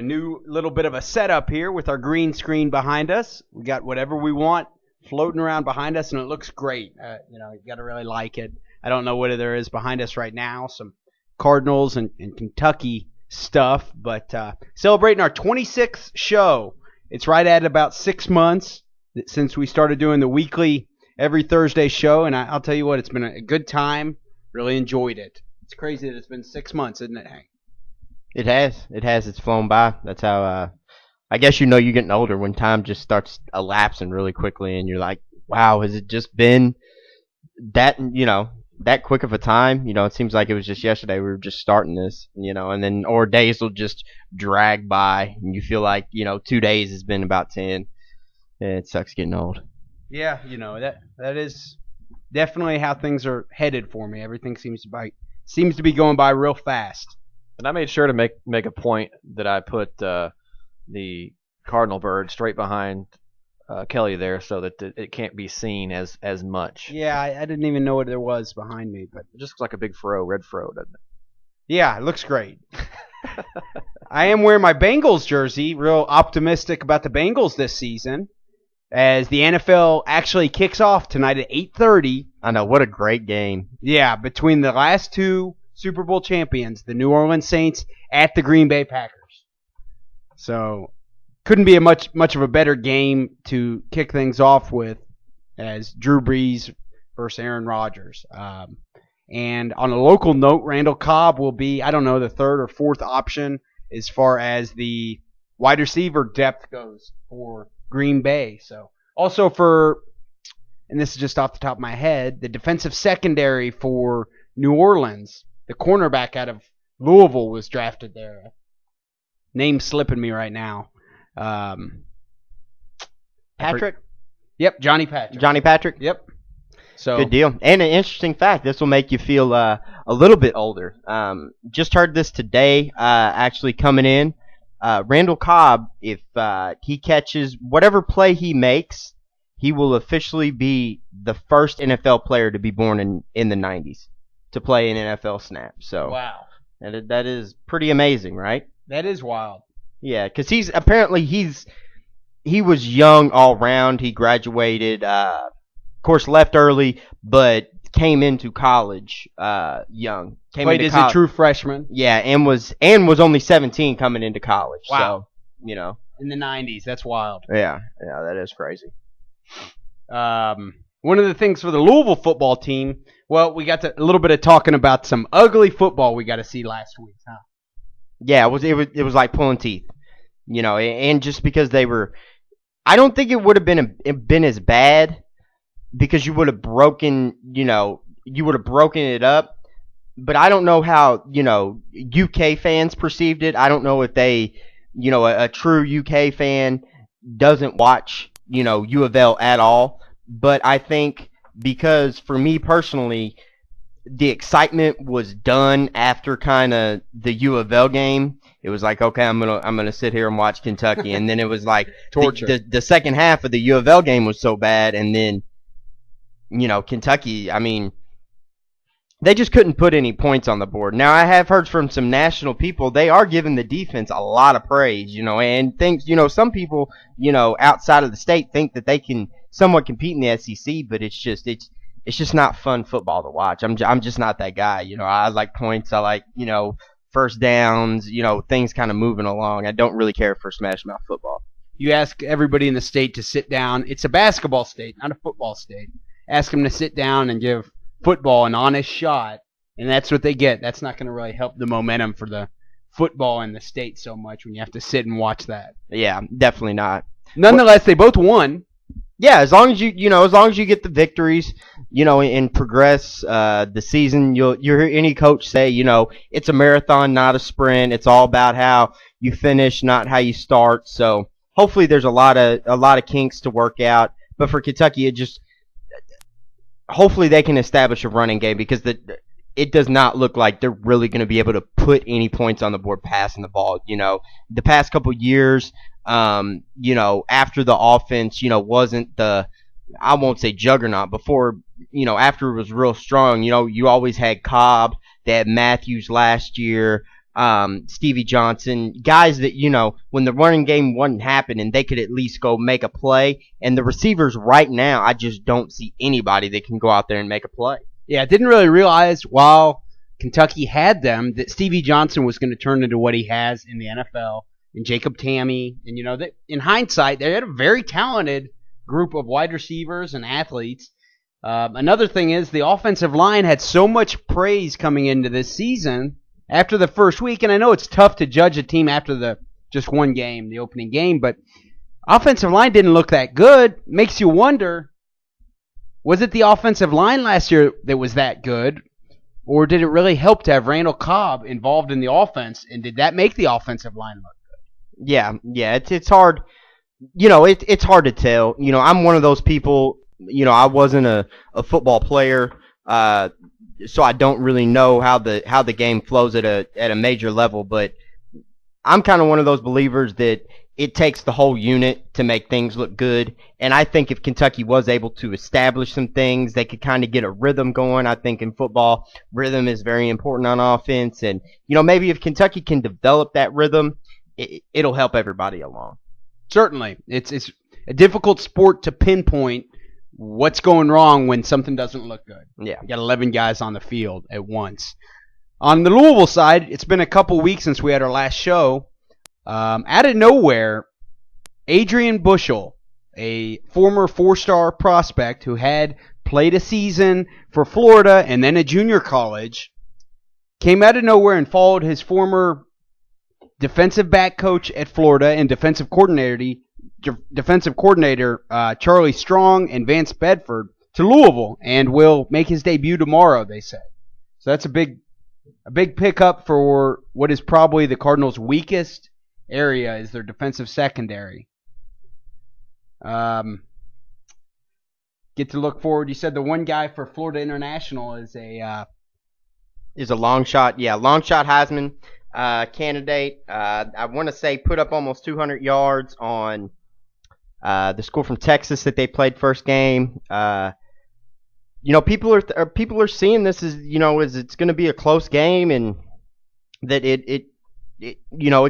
A new little bit of a setup here with our green screen behind us. We got whatever we want floating around behind us, and it looks great. You got to really like it. I don't know what there is behind us right now, some Cardinals and Kentucky stuff, but celebrating our 26th show. It's right at about 6 months since we started doing the weekly every Thursday show, and I'll tell you what, it's been a good time. Really enjoyed it. It's crazy that it's been 6 months, isn't it, Hank? It has. It's flown by. That's how, I guess you're getting older when time just starts elapsing really quickly and you're like, wow, has it just been that, that quick of a time? It seems like it was just yesterday we were just starting this, and then, or days will just drag by and you feel like, 2 days has been about 10. It sucks getting old. Yeah, that is definitely how things are headed for me. Everything seems to be going by real fast. And I made sure to make a point that I put the cardinal bird straight behind Kelly there so that it can't be seen as much. Yeah, I didn't even know what there was behind me, but it just looks like a big red fro, doesn't it? Yeah, it looks great. I am wearing my Bengals jersey, real optimistic about the Bengals this season, as the NFL actually kicks off tonight at 8:30. I know, what a great game. Yeah, between the last two Super Bowl champions, the New Orleans Saints at the Green Bay Packers. So, couldn't be a much of a better game to kick things off with as Drew Brees versus Aaron Rodgers. And on a local note, Randall Cobb will be, I don't know, the third or fourth option as far as the wide receiver depth goes for Green Bay. So, also and this is just off the top of my head, the defensive secondary for New Orleans. The cornerback out of Louisville was drafted there. Name's slipping me right now. Patrick? Yep, Johnny Patrick. Johnny Patrick? Yep. So good deal. And an interesting fact, this will make you feel a little bit older. Just heard this today, actually coming in. Randall Cobb, if he catches whatever play he makes, he will officially be the first NFL player to be born in the 90s. To play an NFL snap. So wow, that is pretty amazing, right? That is wild. Yeah, because he was young all round. He graduated, of course, left early, but came into college young. Played as a true freshman. Yeah, and was only 17 coming into college. Wow. So in the 90s, that's wild. Yeah, that is crazy. One of the things for the Louisville football team, well, we got a little bit of talking about some ugly football we got to see last week, huh? Yeah, it was like pulling teeth, and just because they were, I don't think it would have been as bad because you would have broken it up, but I don't know how UK fans perceived it. I don't know if they, a true UK fan doesn't watch UofL at all. But I think because for me personally, the excitement was done after kind of the UofL game. It was like, okay, I'm gonna sit here and watch Kentucky, and then it was like torture. The second half of the UofL game was so bad, and then Kentucky. I mean, they just couldn't put any points on the board. Now I have heard from some national people they are giving the defense a lot of praise, and things. Some people outside of the state think that they can somewhat compete in the SEC, but it's just not fun football to watch. I'm just not that guy. I like points. I like first downs. Things kind of moving along. I don't really care for smash mouth football. You ask everybody in the state to sit down. It's a basketball state, not a football state. Ask them to sit down and give football an honest shot, and that's what they get. That's not going to really help the momentum for the football in the state so much when you have to sit and watch that. Yeah, definitely not. Nonetheless, they both won. Yeah, as long as you get the victories, and progress the season, you'll hear any coach say, it's a marathon, not a sprint. It's all about how you finish, not how you start. So hopefully there's a lot of kinks to work out. But for Kentucky, hopefully they can establish a running game because it does not look like they're really going to be able to put any points on the board passing the ball. The past couple years. After the offense, wasn't the, I won't say juggernaut, before, after it was real strong, you always had Cobb, they had Matthews last year, Stevie Johnson, guys that, when the running game wasn't happening, they could at least go make a play. And the receivers right now, I just don't see anybody that can go out there and make a play. Yeah, I didn't really realize while Kentucky had them that Stevie Johnson was going to turn into what he has in the NFL, and Jacob Tamme. And, that in hindsight, they had a very talented group of wide receivers and athletes. Another thing is the offensive line had so much praise coming into this season after the first week, and I know it's tough to judge a team after the just one game, the opening game, but offensive line didn't look that good. Makes you wonder, was it the offensive line last year that was that good, or did it really help to have Randall Cobb involved in the offense, and did that make the offensive line look good? Yeah, it's hard. It's hard to tell. I'm one of those people. I wasn't a football player, so I don't really know how the game flows at a major level. But I'm kind of one of those believers that it takes the whole unit to make things look good. And I think if Kentucky was able to establish some things, they could kind of get a rhythm going. I think in football, rhythm is very important on offense. And maybe if Kentucky can develop that rhythm, it'll help everybody along. Certainly. It's a difficult sport to pinpoint what's going wrong when something doesn't look good. Yeah. You got 11 guys on the field at once. On the Louisville side, it's been a couple weeks since we had our last show. Out of nowhere, Adrian Bushell, a former four-star prospect who had played a season for Florida and then a junior college, came out of nowhere and followed his former defensive back coach at Florida and defensive coordinator Charlie Strong and Vance Bedford to Louisville and will make his debut tomorrow, they say. So that's a big pickup for what is probably the Cardinals' weakest area is their defensive secondary. Get to look forward. You said the one guy for Florida International is a long shot. Yeah, long shot Heisman candidate. I want to say put up almost 200 yards on the school from Texas that they played first game. People are seeing this as as it's going to be a close game, and that it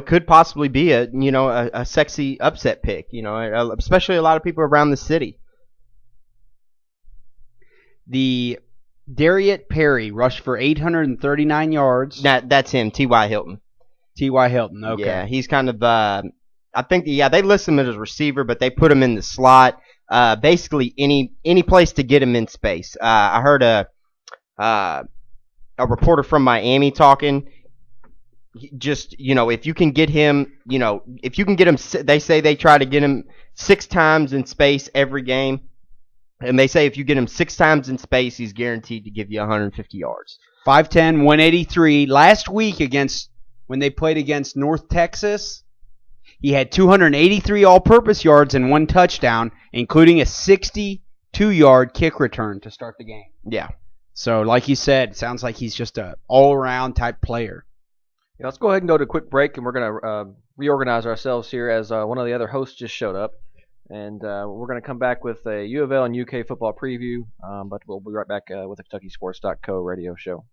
could possibly be a sexy upset pick. Especially a lot of people around the city. The Dariet Perry rushed for 839 yards. That's him, T.Y. Hilton. T.Y. Hilton, okay. Yeah, he's kind of I think they list him as a receiver, but they put him in the slot. Basically any place to get him in space. I heard a reporter from Miami talking. Just if you can get him, they say they try to get him 6 times in space every game, and they say if you get him 6 times in space, he's guaranteed to give you 150 yards. 5'10", 183. Last week when they played against North Texas, he had 283 all-purpose yards and 1 touchdown, including a 62-yard kick return to start the game. Yeah. So, like you said, it sounds like he's just an all-around type player. Yeah, let's go ahead and go to a quick break, and we're going to reorganize ourselves here as one of the other hosts just showed up. And we're going to come back with a UofL and UK football preview, but we'll be right back with the KentuckySports.co radio show.